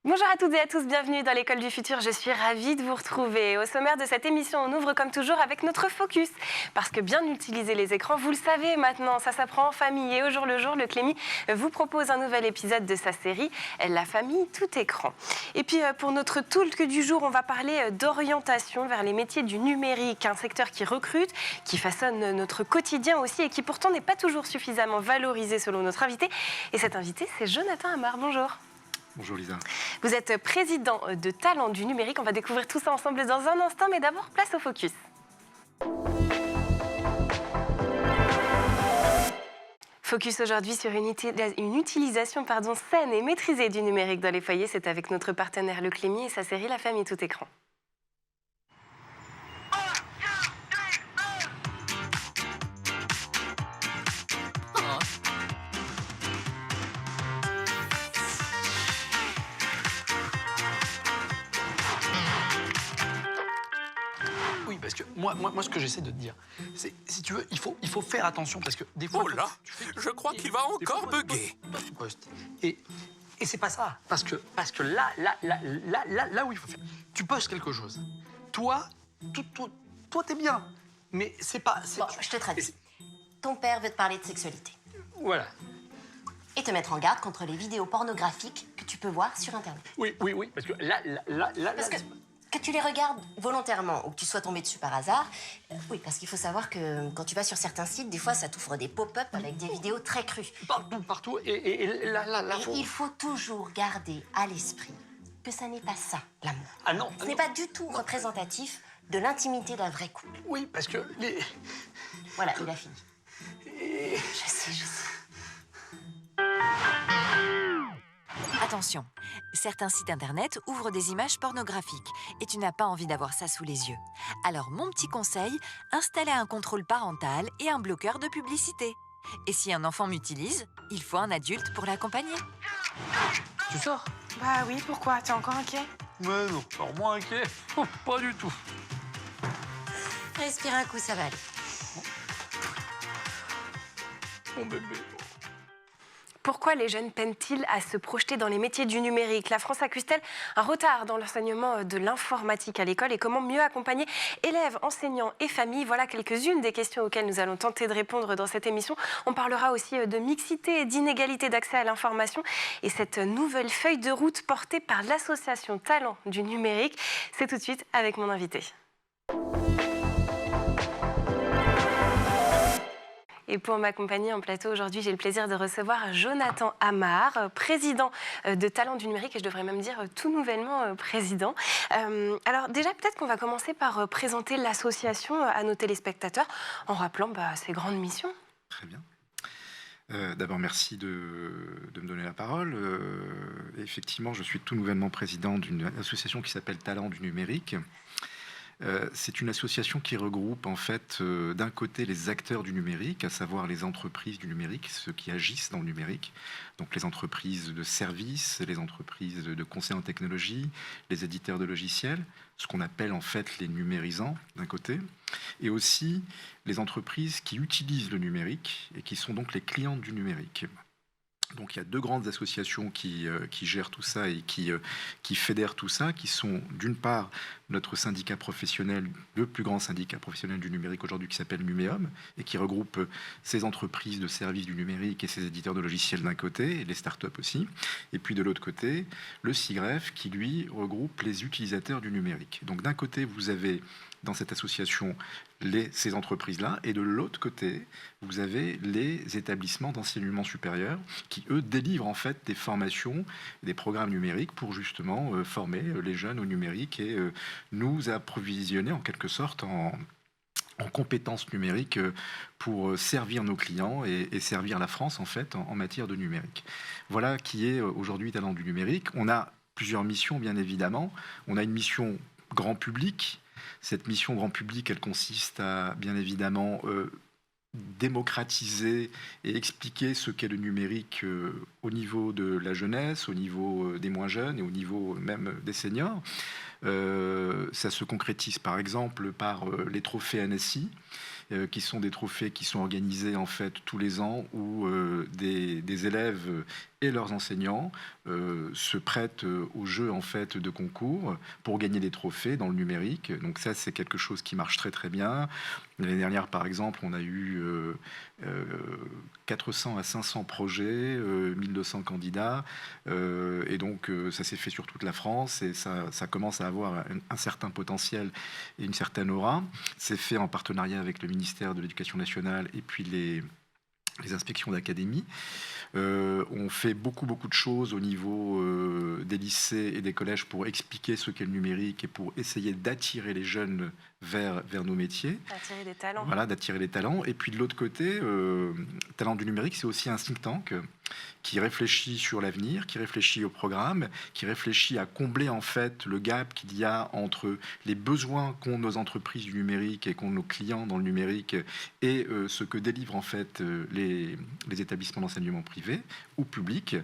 Bonjour à toutes et à tous, bienvenue dans l'École du Futur, je suis ravie de vous retrouver. Au sommaire de cette émission, on ouvre comme toujours avec notre focus. Parce que bien utiliser les écrans, vous le savez maintenant, ça s'apprend en famille. Et au jour le jour, le Clémy vous propose un nouvel épisode de sa série « La famille tout écran ». Et puis pour notre talk du jour, on va parler d'orientation vers les métiers du numérique, un secteur qui recrute, qui façonne notre quotidien aussi et qui pourtant n'est pas toujours suffisamment valorisé selon notre invité. Et cet invité, c'est Jonathan Amar, bonjour. Bonjour Lisa. Vous êtes président de Talent du numérique. On va découvrir tout ça ensemble dans un instant, mais d'abord, place au focus. Focus aujourd'hui sur une utilisation saine et maîtrisée du numérique dans les foyers. C'est avec notre partenaire Le Clémy et sa série La famille tout écran. Oui, parce que moi, ce que j'essaie de te dire, c'est, si tu veux, il faut faire attention, parce que des fois... Oh là, je crois qu'il va encore bugger. Et c'est pas ça, parce que là où il faut faire... Tu postes quelque chose. Toi, t'es bien, mais c'est pas... Bon, je te traduis. Ton père veut te parler de sexualité. Voilà. Et te mettre en garde contre les vidéos pornographiques que tu peux voir sur Internet. Oui, parce que là... Parce que tu les regardes volontairement ou que tu sois tombé dessus par hasard, oui, parce qu'il faut savoir que quand tu vas sur certains sites, des fois, ça t'ouvre des pop-up avec des vidéos très crues. Partout, et là... Et il faut toujours garder à l'esprit que ça n'est pas ça, l'amour. Ah non. Ce n'est pas du tout représentatif de l'intimité d'un vrai couple. Oui, parce que les... Voilà, il a fini. Je sais. Attention, certains sites internet ouvrent des images pornographiques et tu n'as pas envie d'avoir ça sous les yeux. Alors mon petit conseil, installez un contrôle parental et un bloqueur de publicité. Et si un enfant m'utilise, il faut un adulte pour l'accompagner. Tu sors? Bah oui, pourquoi? T'es encore inquiet? Mais non, alors moins inquiet, pas du tout. Respire un coup, ça va aller. Mon bébé... Pourquoi les jeunes peinent-ils à se projeter dans les métiers du numérique? La France accuse-t-elle un retard dans l'enseignement de l'informatique à l'école? Et comment mieux accompagner élèves, enseignants et familles? Voilà quelques-unes des questions auxquelles nous allons tenter de répondre dans cette émission. On parlera aussi de mixité et d'inégalité d'accès à l'information. Et cette nouvelle feuille de route portée par l'association Talent du numérique, c'est tout de suite avec mon invité. Et pour m'accompagner en plateau aujourd'hui, j'ai le plaisir de recevoir Jonathan Amar, président de Talent du numérique, et je devrais même dire tout nouvellement président. Alors déjà, peut-être qu'on va commencer par présenter l'association à nos téléspectateurs en rappelant ses grandes missions. Très bien. D'abord, merci de me donner la parole. Effectivement, je suis tout nouvellement président d'une association qui s'appelle Talent du numérique. C'est une association qui regroupe en fait d'un côté les acteurs du numérique, à savoir les entreprises du numérique, ceux qui agissent dans le numérique, donc les entreprises de services, les entreprises de conseil en technologie, les éditeurs de logiciels, ce qu'on appelle en fait les numérisants d'un côté, et aussi les entreprises qui utilisent le numérique et qui sont donc les clients du numérique. Donc il y a deux grandes associations qui gèrent tout ça et qui fédèrent tout ça, qui sont d'une part notre syndicat professionnel, le plus grand syndicat professionnel du numérique aujourd'hui qui s'appelle Numéum et qui regroupe ces entreprises de services du numérique et ces éditeurs de logiciels d'un côté, et les startups aussi, et puis de l'autre côté, le SIGREF qui lui regroupe les utilisateurs du numérique. Donc d'un côté vous avez dans cette association ces entreprises-là, et de l'autre côté, vous avez les établissements d'enseignement supérieur qui, eux, délivrent en fait des formations, des programmes numériques pour justement former les jeunes au numérique et nous approvisionner en quelque sorte en compétences numériques pour servir nos clients et servir la France en fait en matière de numérique. Voilà qui est aujourd'hui Talent du numérique. On a plusieurs missions, bien évidemment. On a une mission grand public. Cette mission grand public, elle consiste à, bien évidemment, démocratiser et expliquer ce qu'est le numérique au niveau de la jeunesse, au niveau des moins jeunes et au niveau même des seniors. Ça se concrétise par exemple par les trophées NSI qui sont des trophées qui sont organisés en fait tous les ans où des élèves et leurs enseignants se prêtent au jeu en fait de concours pour gagner des trophées dans le numérique. Donc ça, c'est quelque chose qui marche très très bien. L'année dernière, par exemple, on a eu 400 à 500 projets, 1200 candidats, et donc ça s'est fait sur toute la France et ça commence à avoir un certain potentiel et une certaine aura. C'est fait en partenariat avec le ministère de l'Éducation nationale et puis les inspections d'académie. On fait beaucoup de choses au niveau des lycées et des collèges pour expliquer ce qu'est le numérique et pour essayer d'attirer les jeunes vers nos métiers. Attirer des talents. Voilà, d'attirer les talents. Et puis de l'autre côté, Talent du numérique, c'est aussi un think tank qui réfléchit sur l'avenir, qui réfléchit au programme, qui réfléchit à combler en fait le gap qu'il y a entre les besoins qu'ont nos entreprises du numérique et qu'ont nos clients dans le numérique et ce que délivrent en fait les établissements d'enseignement privés ou publics,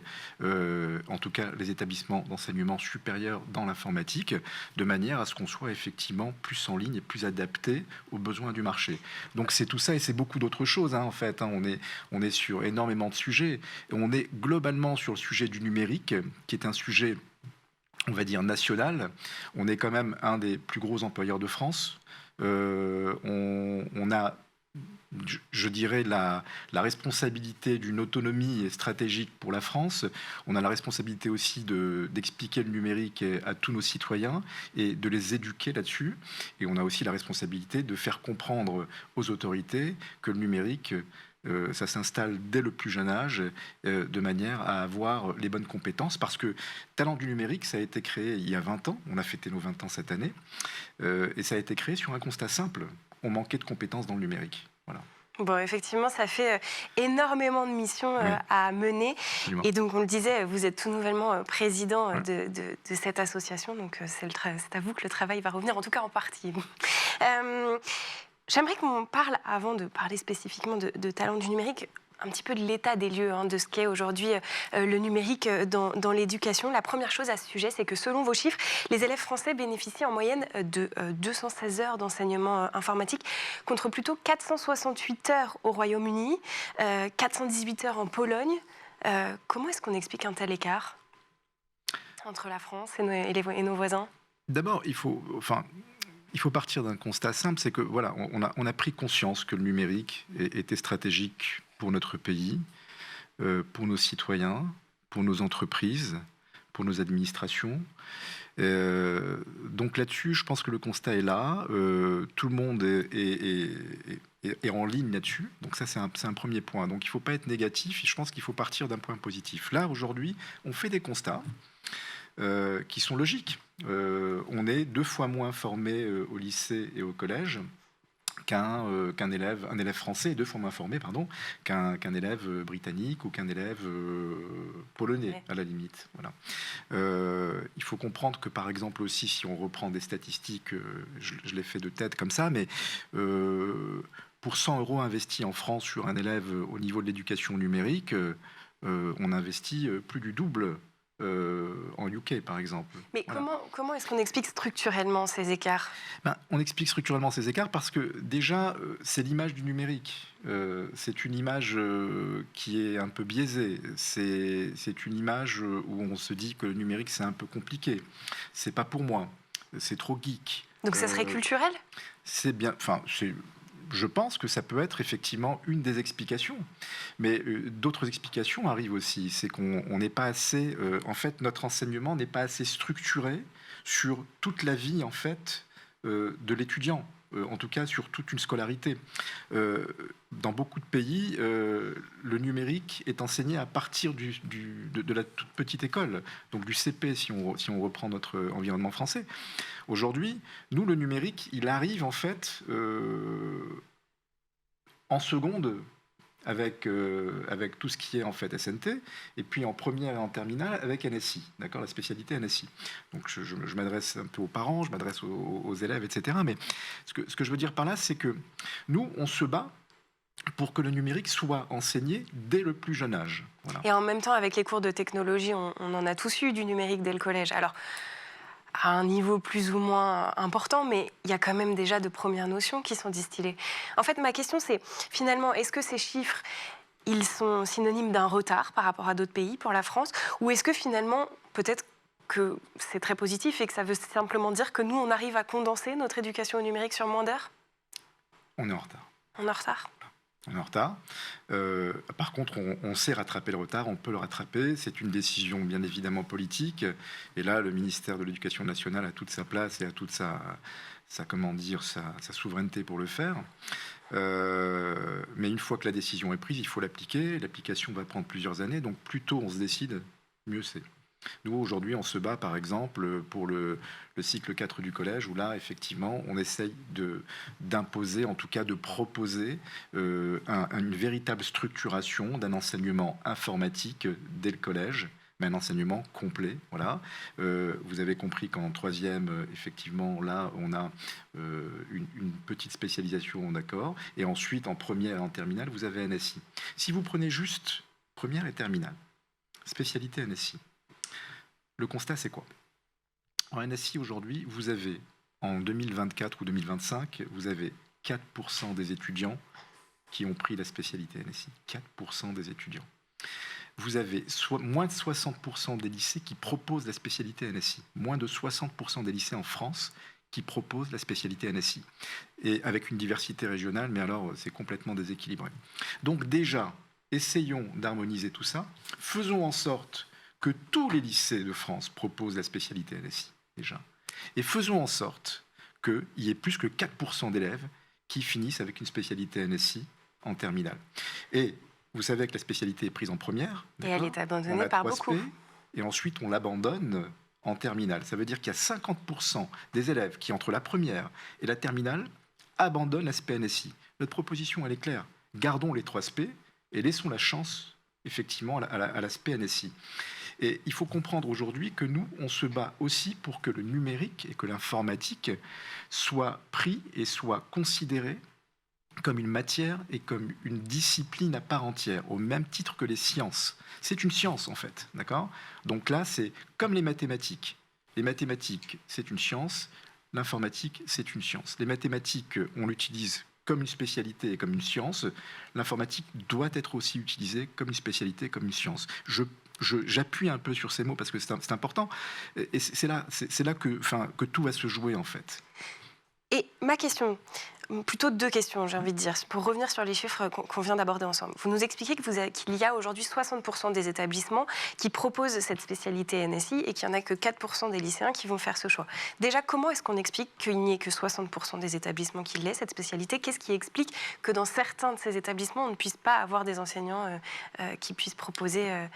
en tout cas les établissements d'enseignement supérieur dans l'informatique, de manière à ce qu'on soit effectivement plus en ligne et plus adapté aux besoins du marché. Donc c'est tout ça et c'est beaucoup d'autres choses en fait. On est sur énormément de sujets. On est globalement sur le sujet du numérique, qui est un sujet, on va dire, national. On est quand même un des plus gros employeurs de France. On a, je dirais, la responsabilité d'une autonomie stratégique pour la France. On a la responsabilité aussi d'expliquer le numérique à tous nos citoyens et de les éduquer là-dessus. Et on a aussi la responsabilité de faire comprendre aux autorités que le numérique... ça s'installe dès le plus jeune âge, de manière à avoir les bonnes compétences, parce que Talent du numérique, ça a été créé il y a 20 ans, on a fêté nos 20 ans cette année, et ça a été créé sur un constat simple, on manquait de compétences dans le numérique. Voilà. Bon, effectivement, ça fait énormément de missions à mener. Absolument. Et donc, on le disait, vous êtes tout nouvellement président de cette association, donc c'est à vous que le travail va revenir, en tout cas en partie. J'aimerais qu'on parle, avant de parler spécifiquement de Talent du numérique, un petit peu de l'état des lieux, de ce qu'est aujourd'hui le numérique dans l'éducation. La première chose à ce sujet, c'est que selon vos chiffres, les élèves français bénéficient en moyenne de 216 heures d'enseignement informatique, contre plutôt 468 heures au Royaume-Uni, 418 heures en Pologne. Comment est-ce qu'on explique un tel écart entre la France et nos voisins ? D'abord, il faut partir d'un constat simple, c'est que voilà, on a pris conscience que le numérique était stratégique pour notre pays, pour nos citoyens, pour nos entreprises, pour nos administrations. Donc là-dessus, je pense que le constat est là. Tout le monde est en ligne là-dessus. Donc ça, c'est un premier point. Donc il ne faut pas être négatif. Je pense qu'il faut partir d'un point positif. Là, aujourd'hui, on fait des constats qui sont logiques. On est 2 fois moins formé au lycée et au collège qu'un élève français est 2 fois moins formé, qu'un élève britannique ou qu'un élève polonais, à la limite. Voilà. Il faut comprendre que, par exemple, aussi, si on reprend des statistiques, je l'ai fait de tête comme ça, mais pour 100 € investis en France sur un élève au niveau de l'éducation numérique, on investit plus du double en UK, par exemple. Mais voilà. Comment est-ce qu'on explique structurellement ces écarts ? On explique structurellement ces écarts parce que déjà, c'est l'image du numérique. C'est une image qui est un peu biaisée. C'est une image où on se dit que le numérique, c'est un peu compliqué. C'est pas pour moi. C'est trop geek. Donc ça serait culturel ? C'est bien... Je pense que ça peut être effectivement une des explications. Mais d'autres explications arrivent aussi. C'est qu'on n'est pas assez... en fait, notre enseignement n'est pas assez structuré sur toute la vie, en fait, de l'étudiant. En tout cas, sur toute une scolarité. Dans beaucoup de pays, le numérique est enseigné à partir de la toute petite école, donc du CP, si on reprend notre environnement français. Aujourd'hui, nous, le numérique, il arrive en fait en seconde avec tout ce qui est en fait SNT, et puis en première et en terminale avec NSI, d'accord, la spécialité NSI. Donc je m'adresse un peu aux parents, je m'adresse aux élèves, etc. Mais ce que je veux dire par là, c'est que nous, on se bat pour que le numérique soit enseigné dès le plus jeune âge. Voilà. Et en même temps, avec les cours de technologie, on en a tous eu du numérique dès le collège. Alors, à un niveau plus ou moins important, mais il y a quand même déjà de premières notions qui sont distillées. En fait, ma question, c'est finalement, est-ce que ces chiffres, ils sont synonymes d'un retard par rapport à d'autres pays pour la France, ou est-ce que finalement, peut-être que c'est très positif et que ça veut simplement dire que nous, on arrive à condenser notre éducation au numérique sur moins d'heures? On est en retard. On est en retard. On est en retard. Par contre, on sait rattraper le retard, on peut le rattraper. C'est une décision bien évidemment politique. Et là, le ministère de l'Éducation nationale a toute sa place et a toute sa souveraineté pour le faire. Mais une fois que la décision est prise, il faut l'appliquer. L'application va prendre plusieurs années. Donc plus tôt on se décide, mieux c'est. Nous, aujourd'hui, on se bat, par exemple, pour le cycle 4 du collège, où là, effectivement, on essaye d'imposer, en tout cas de proposer une véritable structuration d'un enseignement informatique dès le collège, mais un enseignement complet. Voilà. Vous avez compris qu'en troisième, effectivement, là, on a une petite spécialisation, d'accord, et ensuite, en première et en terminale, vous avez NSI. Si vous prenez juste première et terminale, spécialité NSI, le constat, c'est quoi? En NSI, aujourd'hui, vous avez, en 2024 ou 2025, vous avez 4% des étudiants qui ont pris la spécialité NSI. 4% des étudiants. Vous avez moins de 60% des lycées qui proposent la spécialité NSI. Moins de 60% des lycées en France qui proposent la spécialité NSI. Et avec une diversité régionale, mais alors c'est complètement déséquilibré. Donc déjà, essayons d'harmoniser tout ça. Faisons en sorte que tous les lycées de France proposent la spécialité NSI, déjà. Et faisons en sorte qu'il y ait plus que 4% d'élèves qui finissent avec une spécialité NSI en terminale. Et vous savez que la spécialité est prise en première. Et elle est abandonnée par beaucoup. Et ensuite, on l'abandonne en terminale. Ça veut dire qu'il y a 50% des élèves qui, entre la première et la terminale, abandonnent l'aspect NSI. Notre proposition, elle est claire. Gardons les 3 SP et laissons la chance, effectivement, à l'aspect NSI. Et il faut comprendre aujourd'hui que nous, on se bat aussi pour que le numérique et que l'informatique soient pris et soient considérés comme une matière et comme une discipline à part entière, au même titre que les sciences. C'est une science, en fait, d'accord? Donc là, c'est comme les mathématiques. Les mathématiques, c'est une science. L'informatique, c'est une science. Les mathématiques, on l'utilise comme une spécialité et comme une science. L'informatique doit être aussi utilisée comme une spécialité, comme une science. J'appuie un peu sur ces mots parce que c'est important. Et c'est là que tout va se jouer, en fait. Et ma question, plutôt 2 questions, j'ai envie de dire, pour revenir sur les chiffres qu'on vient d'aborder ensemble. Vous nous expliquez qu'il y a aujourd'hui 60% des établissements qui proposent cette spécialité NSI et qu'il n'y en a que 4% des lycéens qui vont faire ce choix. Déjà, comment est-ce qu'on explique qu'il n'y ait que 60% des établissements qui l'aient, cette spécialité? Qu'est-ce qui explique que dans certains de ces établissements, on ne puisse pas avoir des enseignants qui puissent proposer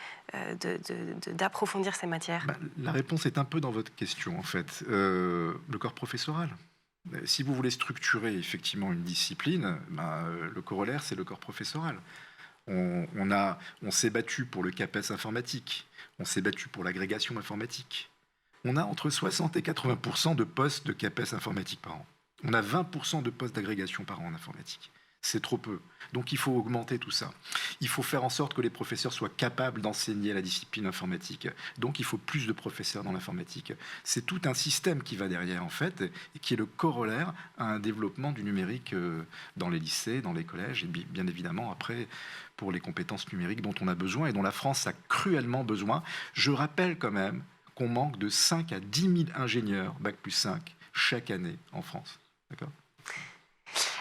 d'approfondir ces matières? La réponse est un peu dans votre question, en fait. Le corps professoral. Si vous voulez structurer effectivement une discipline, le corollaire, c'est le corps professoral. On s'est battu pour le CAPES informatique, on s'est battu pour l'agrégation informatique. On a entre 60 et 80% de postes de CAPES informatique par an. On a 20% de postes d'agrégation par an en informatique. C'est trop peu. Donc il faut augmenter tout ça. Il faut faire en sorte que les professeurs soient capables d'enseigner la discipline informatique. Donc il faut plus de professeurs dans l'informatique. C'est tout un système qui va derrière, en fait, et qui est le corollaire à un développement du numérique dans les lycées, dans les collèges, et bien évidemment après pour les compétences numériques dont on a besoin et dont la France a cruellement besoin. Je rappelle quand même qu'on manque de 5 à 10 000 ingénieurs Bac+5 chaque année en France. D'accord ?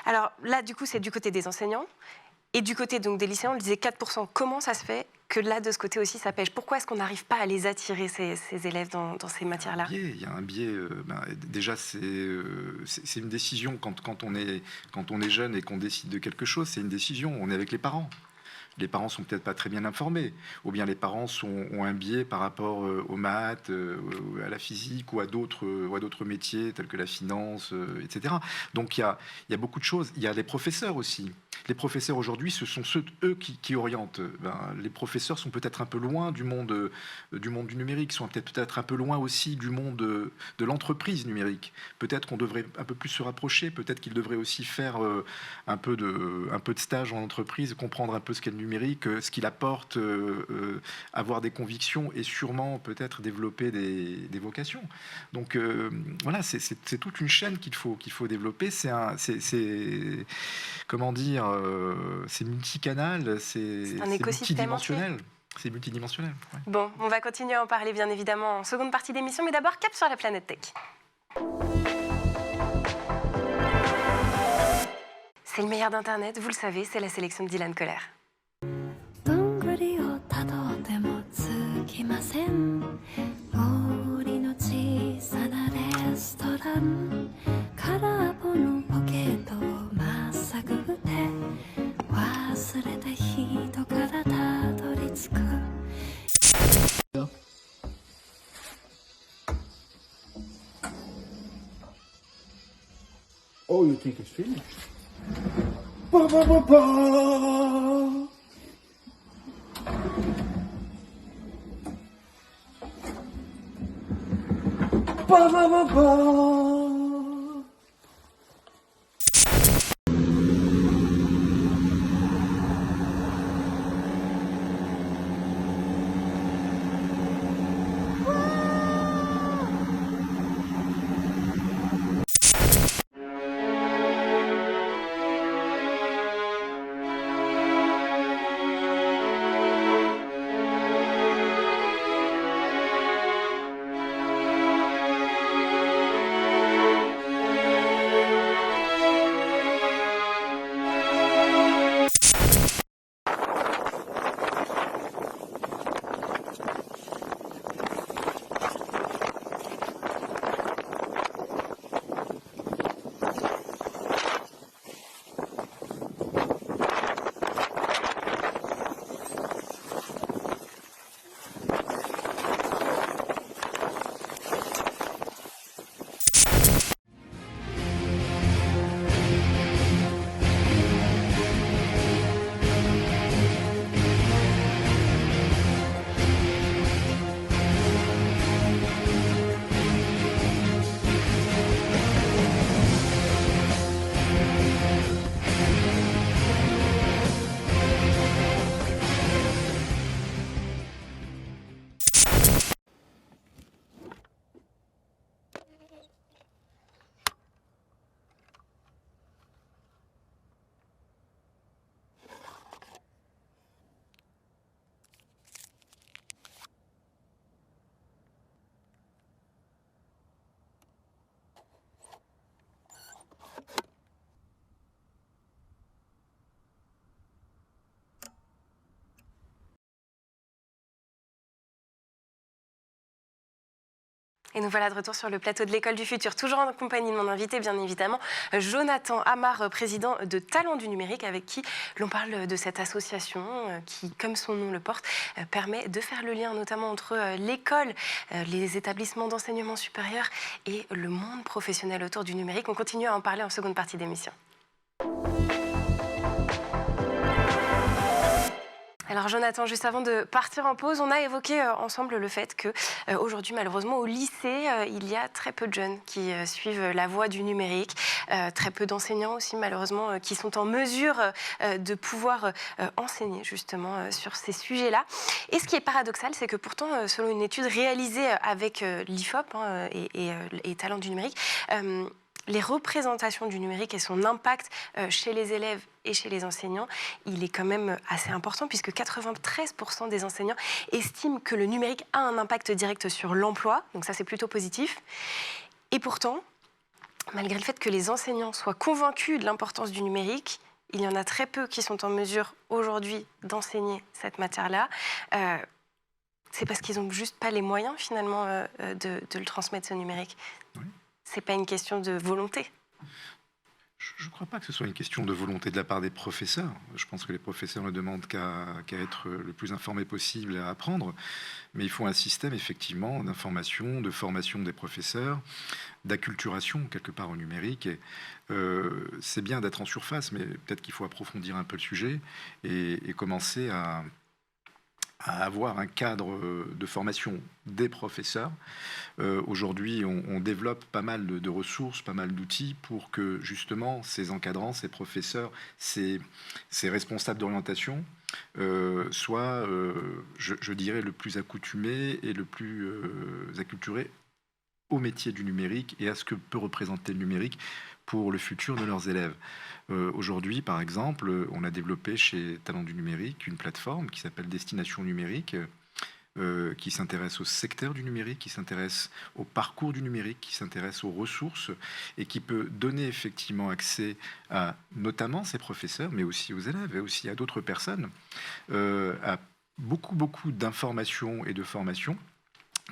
Alors là, du coup, c'est du côté des enseignants. Et du côté donc, des lycéens, on le disait 4%. Comment ça se fait que là, de ce côté aussi, ça pêche? Pourquoi est-ce qu'on n'arrive pas à les attirer, ces élèves, dans ces matières-là? Il y a un biais. Déjà, c'est une décision. Quand on est jeune et qu'on décide de quelque chose, c'est une décision. On est avec les parents. Les parents sont peut-être pas très bien informés, ou bien les parents ont un biais par rapport aux maths, à la physique ou à d'autres métiers tels que la finance, etc. Donc il y a beaucoup de choses. Il y a les professeurs aussi. les professeurs aujourd'hui, ce sont eux qui orientent. Les professeurs sont peut-être un peu loin du monde du numérique, sont peut-être un peu loin aussi du monde de l'entreprise numérique. Peut-être qu'on devrait un peu plus se rapprocher, peut-être qu'ils devraient aussi faire un peu de stage en entreprise, comprendre un peu ce qu'est le numérique, ce qu'il apporte, avoir des convictions et sûrement peut-être développer des vocations. Donc voilà, c'est toute une chaîne qu'il faut développer. Comment dire, c'est multicanal, c'est un écosystème multidimensionnel. C'est multidimensionnel. Ouais. Bon, on va continuer à en parler bien évidemment en seconde partie d'émission, mais d'abord cap sur la planète tech. C'est le meilleur d'Internet, vous le savez, c'est la sélection de Dylan Kohler. どんぐりをたどってもつきません森の小さなレストラン空っぽのポケットをまっさぐって忘れた人からたどり着く Oh, you think it's finished? Ba ba ba ba. Ba ba ba ba. Et nous voilà de retour sur le plateau de l'École du Futur, toujours en compagnie de mon invité, bien évidemment, Jonathan Amar, président de Talents du Numérique, avec qui l'on parle de cette association qui, comme son nom le porte, permet de faire le lien notamment entre l'école, les établissements d'enseignement supérieur et le monde professionnel autour du numérique. On continue à en parler en seconde partie d'émission. Alors Jonathan, juste avant de partir en pause, on a évoqué ensemble le fait qu'aujourd'hui, malheureusement, au lycée, il y a très peu de jeunes qui suivent la voie du numérique, très peu d'enseignants aussi, malheureusement, qui sont en mesure de pouvoir enseigner justement sur ces sujets-là. Et ce qui est paradoxal, c'est que pourtant, selon une étude réalisée avec l'IFOP et Talents du numérique, les représentations du numérique et son impact chez les élèves et chez les enseignants, il est quand même assez important puisque 93% des enseignants estiment que le numérique a un impact direct sur l'emploi, donc ça c'est plutôt positif. Et pourtant, malgré le fait que les enseignants soient convaincus de l'importance du numérique, il y en a très peu qui sont en mesure aujourd'hui d'enseigner cette matière-là. C'est parce qu'ils n'ont juste pas les moyens finalement de le transmettre, ce numérique. Oui. C'est pas une question de volonté. Je ne crois pas que ce soit une question de volonté de la part des professeurs. Je pense que les professeurs ne demandent qu'à être le plus informés possible à apprendre. Mais il faut un système, effectivement, d'information, de formation des professeurs, d'acculturation, quelque part, au numérique. Et, c'est bien d'être en surface, mais peut-être qu'il faut approfondir un peu le sujet et commencer à avoir un cadre de formation des professeurs. Aujourd'hui, on développe pas mal de ressources, pas mal d'outils pour que justement ces encadrants, ces professeurs, ces responsables d'orientation soient, je dirais, le plus accoutumés et le plus acculturés au métier du numérique et à ce que peut représenter le numérique pour le futur de leurs élèves. Aujourd'hui, par exemple, on a développé chez Talents du numérique une plateforme qui s'appelle Destination numérique, qui s'intéresse au secteur du numérique, qui s'intéresse au parcours du numérique, qui s'intéresse aux ressources et qui peut donner effectivement accès à notamment ces professeurs, mais aussi aux élèves et aussi à d'autres personnes, à beaucoup d'informations et de formations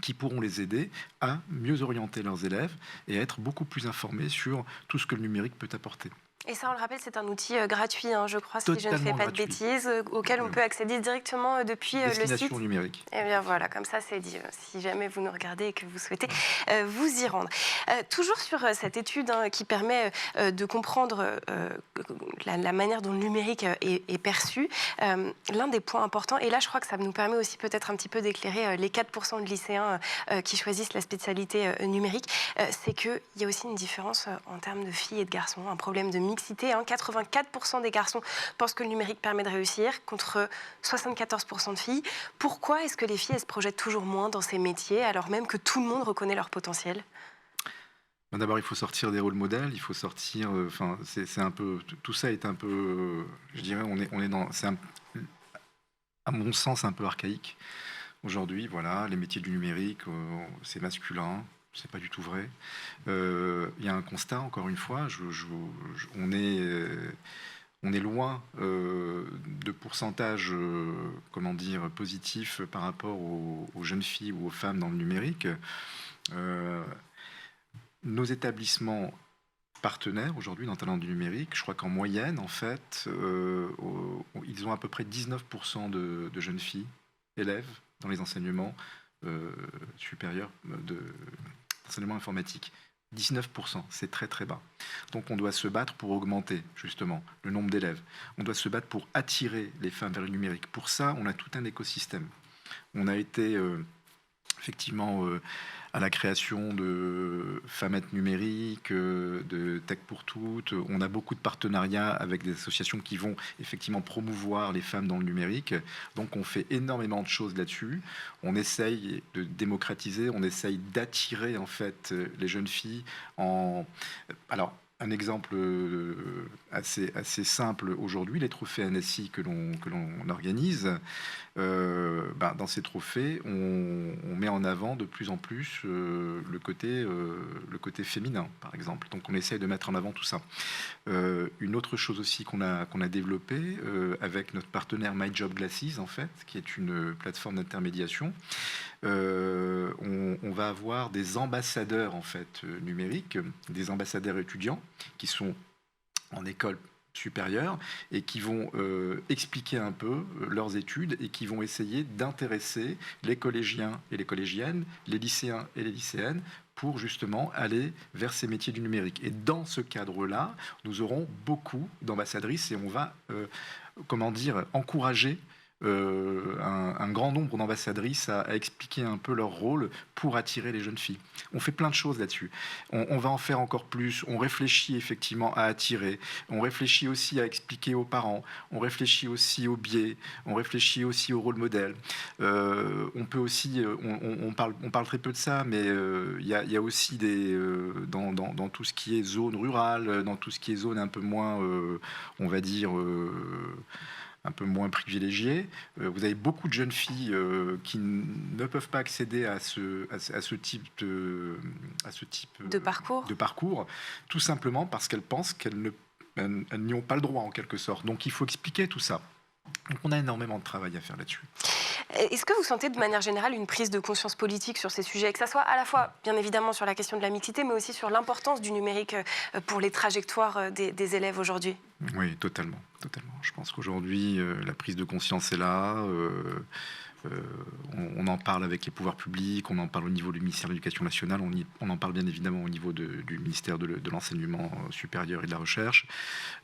qui pourront les aider à mieux orienter leurs élèves et à être beaucoup plus informés sur tout ce que le numérique peut apporter. Et ça, on le rappelle, c'est un outil gratuit, je crois, si je ne fais Totalement pas de gratuit. bêtises, auquel on peut accéder directement depuis le site. Destination numérique. Eh bien voilà, comme ça c'est dit, si jamais vous nous regardez et que vous souhaitez vous y rendre. Toujours sur cette étude qui permet de comprendre la manière dont le numérique est perçu, l'un des points importants, et là je crois que ça nous permet aussi peut-être un petit peu d'éclairer les 4% de lycéens qui choisissent la spécialité numérique, c'est qu'il y a aussi une différence en termes de filles et de garçons, un problème de mixité. 84% des garçons pensent que le numérique permet de réussir, contre 74% de filles. Pourquoi est-ce que les filles elles se projettent toujours moins dans ces métiers, alors même que tout le monde reconnaît leur potentiel ? D'abord, il faut sortir des rôles modèles, il faut sortir... Enfin, c'est un peu... Tout ça est un peu... je dirais, on est dans... C'est à mon sens un peu archaïque. Aujourd'hui, voilà, les métiers du numérique, c'est masculin. C'est pas du tout vrai. Il y a un constat, encore une fois, on est loin de pourcentage, comment dire, positif par rapport aux jeunes filles ou aux femmes dans le numérique. Nos établissements partenaires aujourd'hui dans Talents du numérique, je crois qu'en moyenne, en fait, ils ont à peu près 19% de jeunes filles, élèves, dans les enseignements supérieurs d'enseignement informatique. 19%, c'est très très bas. Donc on doit se battre pour augmenter justement le nombre d'élèves. On doit se battre pour attirer les femmes vers le numérique. Pour ça, on a tout un écosystème. On a été effectivement à la création de Femmettes numériques, de Tech pour toutes. On a beaucoup de partenariats avec des associations qui vont effectivement promouvoir les femmes dans le numérique. Donc on fait énormément de choses là-dessus. On essaye de démocratiser, on essaye d'attirer en fait les jeunes filles en... Alors, un exemple assez simple aujourd'hui, les trophées NSI que l'on organise, dans ces trophées, on met en avant de plus en plus le côté féminin, par exemple. Donc on essaye de mettre en avant tout ça. Une autre chose aussi qu'on a développée avec notre partenaire My Job Glasses, en fait, qui est une plateforme d'intermédiation, on va avoir des ambassadeurs en fait numériques, des ambassadeurs étudiants qui sont en école supérieure et qui vont expliquer un peu leurs études et qui vont essayer d'intéresser les collégiens et les collégiennes, les lycéens et les lycéennes pour justement aller vers ces métiers du numérique. Et dans ce cadre-là, nous aurons beaucoup d'ambassadrices et on va, encourager un grand nombre d'ambassadrices à expliquer un peu leur rôle pour attirer les jeunes filles. On fait plein de choses là-dessus. On va en faire encore plus. On réfléchit effectivement à attirer. On réfléchit aussi à expliquer aux parents. On réfléchit aussi aux biais. On réfléchit aussi au rôle modèle. On peut aussi, on parle très peu de ça, mais il y a aussi dans tout ce qui est zone rurale, dans tout ce qui est zone un peu moins, on va dire, un peu moins privilégiées. Vous avez beaucoup de jeunes filles qui ne peuvent pas accéder à ce type de parcours, tout simplement parce qu'elles pensent qu'elles n'y ont pas le droit en quelque sorte. Donc il faut expliquer tout ça. Donc on a énormément de travail à faire là-dessus. Est-ce que vous sentez de manière générale une prise de conscience politique sur ces sujets, que ce soit à la fois, bien évidemment, sur la question de la mixité, mais aussi sur l'importance du numérique pour les trajectoires des élèves aujourd'hui? Oui, totalement. Je pense qu'aujourd'hui, la prise de conscience est là. On en parle avec les pouvoirs publics, on en parle au niveau du ministère de l'Éducation nationale, on en parle bien évidemment au niveau du ministère de l'Enseignement supérieur et de la Recherche,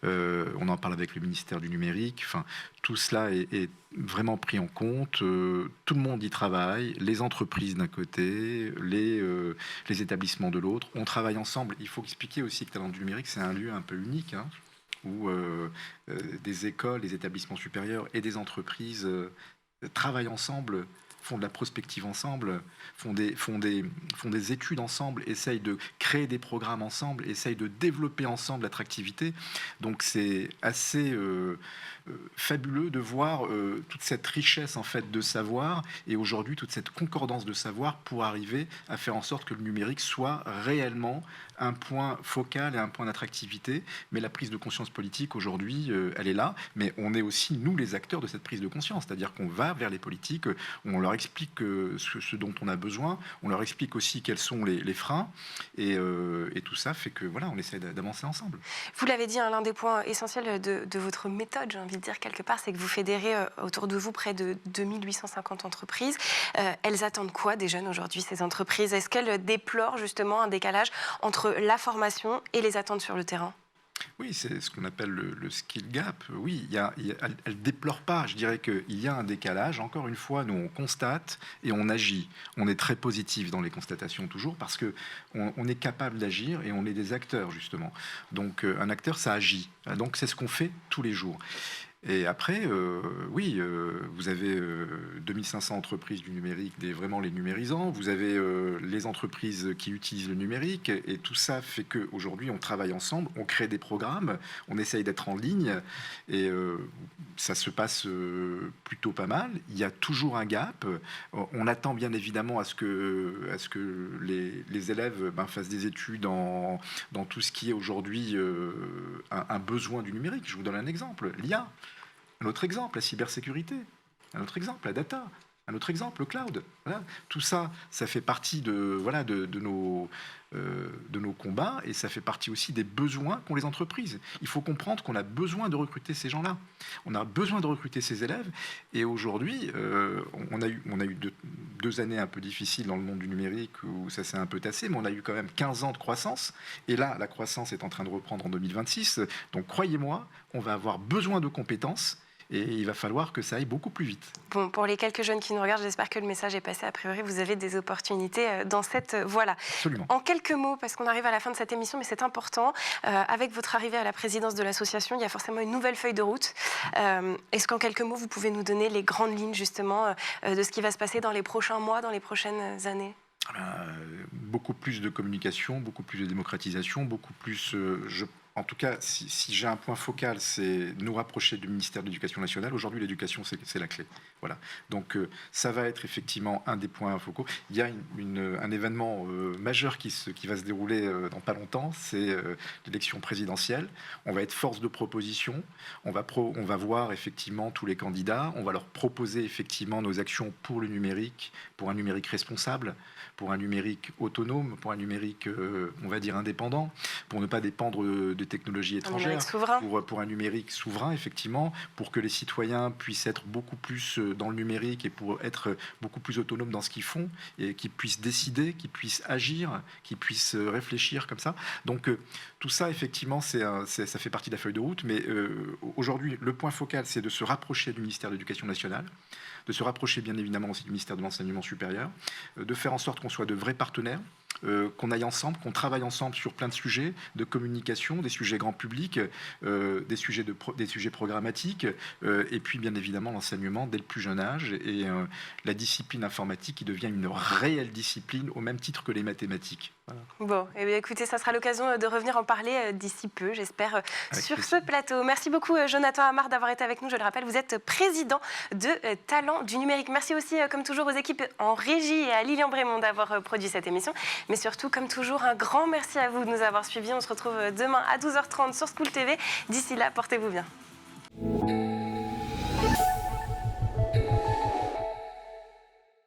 on en parle avec le ministère du Numérique. Enfin, tout cela est vraiment pris en compte. Tout le monde y travaille, les entreprises d'un côté, les établissements de l'autre. On travaille ensemble. Il faut expliquer aussi que Talents du Numérique, c'est un lieu un peu unique, hein, où des écoles, des établissements supérieurs et des entreprises travaillent ensemble, font de la prospective ensemble, font des études ensemble, essayent de créer des programmes ensemble, essayent de développer ensemble l'attractivité. Donc c'est assez fabuleux de voir toute cette richesse en fait de savoir, et aujourd'hui toute cette concordance de savoir pour arriver à faire en sorte que le numérique soit réellement un point focal et un point d'attractivité. Mais la prise de conscience politique aujourd'hui, elle est là, mais on est aussi nous les acteurs de cette prise de conscience, c'est-à-dire qu'on va vers les politiques, on leur explique ce dont on a besoin, on leur explique aussi quels sont les freins, et tout ça fait que voilà, on essaie d'avancer ensemble. Vous l'avez dit, l'un des points essentiels de votre méthode, j'ai envie de dire quelque part, c'est que vous fédérez autour de vous près de 2850 entreprises. Elles attendent quoi des jeunes aujourd'hui, ces entreprises? Est-ce qu'elles déplorent justement un décalage entre la formation et les attentes sur le terrain? Oui, c'est ce qu'on appelle le skill gap. Oui, elle ne déplore pas. Je dirais qu'il y a un décalage. Encore une fois, nous, on constate et on agit. On est très positif dans les constatations toujours parce qu'on est capable d'agir et on est des acteurs, justement. Donc, un acteur, ça agit. Donc, c'est ce qu'on fait tous les jours. Et après, vous avez 2500 entreprises du numérique, vraiment les numérisants. Vous avez les entreprises qui utilisent le numérique. Et tout ça fait qu'aujourd'hui, on travaille ensemble, on crée des programmes, on essaye d'être en ligne. Et ça se passe plutôt pas mal. Il y a toujours un gap. On attend bien évidemment à ce que les élèves fassent des études dans tout ce qui est aujourd'hui un besoin du numérique. Je vous donne un exemple. L'IA. Un autre exemple, la cybersécurité. Un autre exemple, la data. Un autre exemple, le cloud. Voilà. Tout ça, ça fait partie de nos combats, et ça fait partie aussi des besoins qu'ont les entreprises. Il faut comprendre qu'on a besoin de recruter ces gens-là. On a besoin de recruter ces élèves. Et aujourd'hui, on a eu deux années un peu difficiles dans le monde du numérique où ça s'est un peu tassé, mais on a eu quand même 15 ans de croissance. Et là, la croissance est en train de reprendre en 2026. Donc, croyez-moi, on va avoir besoin de compétences. Et il va falloir que ça aille beaucoup plus vite. Bon, pour les quelques jeunes qui nous regardent, j'espère que le message est passé. A priori, vous avez des opportunités dans cette voie-là. Absolument. En quelques mots, parce qu'on arrive à la fin de cette émission, mais c'est important, avec votre arrivée à la présidence de l'association, il y a forcément une nouvelle feuille de route. Est-ce qu'en quelques mots, vous pouvez nous donner les grandes lignes, justement, de ce qui va se passer dans les prochains mois, dans les prochaines années ? Beaucoup plus de communication, beaucoup plus de démocratisation, beaucoup plus... En tout cas, si j'ai un point focal, c'est nous rapprocher du ministère de l'Éducation nationale. Aujourd'hui, l'éducation, c'est la clé. Voilà. Donc, ça va être effectivement un des points focaux. Il y a un événement majeur qui va se dérouler dans pas longtemps, c'est l'élection présidentielle. On va être force de proposition. On va voir effectivement tous les candidats. On va leur proposer effectivement nos actions pour le numérique, pour un numérique responsable, pour un numérique autonome, pour un numérique, on va dire, indépendant, pour ne pas dépendre de technologies étrangères, pour un numérique souverain, effectivement, pour que les citoyens puissent être beaucoup plus dans le numérique et pour être beaucoup plus autonomes dans ce qu'ils font, et qu'ils puissent décider, qu'ils puissent agir, qu'ils puissent réfléchir comme ça. Donc, tout ça, effectivement, ça fait partie de la feuille de route, mais aujourd'hui, le point focal, c'est de se rapprocher du ministère de l'Éducation nationale, de se rapprocher bien évidemment aussi du ministère de l'Enseignement supérieur, de faire en sorte qu'on soit de vrais partenaires, qu'on aille ensemble, qu'on travaille ensemble sur plein de sujets de communication, des sujets grand public, des sujets programmatiques, et puis bien évidemment l'enseignement dès le plus jeune âge, et la discipline informatique qui devient une réelle discipline au même titre que les mathématiques. Voilà. Bon, eh bien, écoutez, ça sera l'occasion de revenir en parler d'ici peu, j'espère, sur ce plateau. Merci beaucoup, Jonathan Amar, d'avoir été avec nous. Je le rappelle, vous êtes président de Talents du numérique. Merci aussi, comme toujours, aux équipes en régie et à Lilian Brémond d'avoir produit cette émission. Mais surtout, comme toujours, un grand merci à vous de nous avoir suivis. On se retrouve demain à 12h30 sur School TV. D'ici là, portez-vous bien.